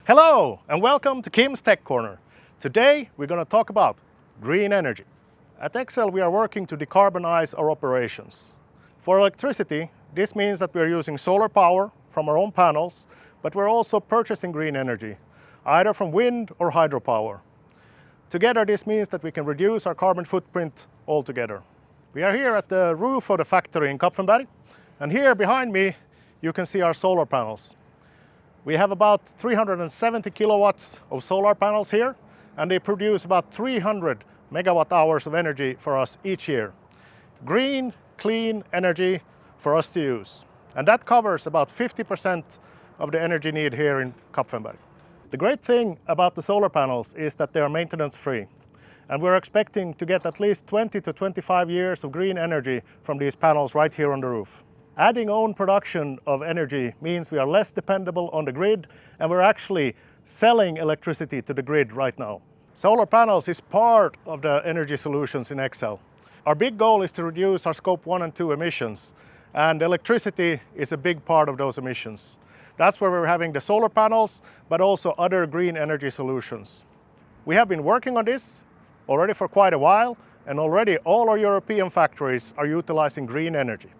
Hello and welcome to Kim's Tech Corner. Today we're going to talk about green energy. At Exel we are working to decarbonize our operations. For electricity, this means that we are using solar power from our own panels, but we're also purchasing green energy, either from wind or hydropower. Together this means that we can reduce our carbon footprint altogether. We are here at the roof of the factory in Kapfenberg, and here behind me you can see our solar panels. We have about 370 kilowatts of solar panels here, and they produce about 300 megawatt hours of energy for us each year. Green, clean energy for us to use. And that covers about 50% of the energy need here in Kapfenberg. The great thing about the solar panels is that they are maintenance free. And we're expecting to get at least 20 to 25 years of green energy from these panels right here on the roof. Adding own production of energy means we are less dependable on the grid, and we're actually selling electricity to the grid right now. Solar panels is part of the energy solutions in Exel. Our big goal is to reduce our scope 1 and 2 emissions, and electricity is a big part of those emissions. That's where we're having the solar panels, but also other green energy solutions. We have been working on this already for quite a while, and already all our European factories are utilizing green energy.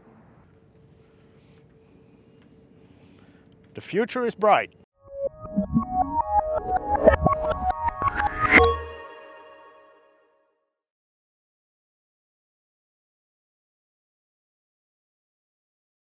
The future is bright.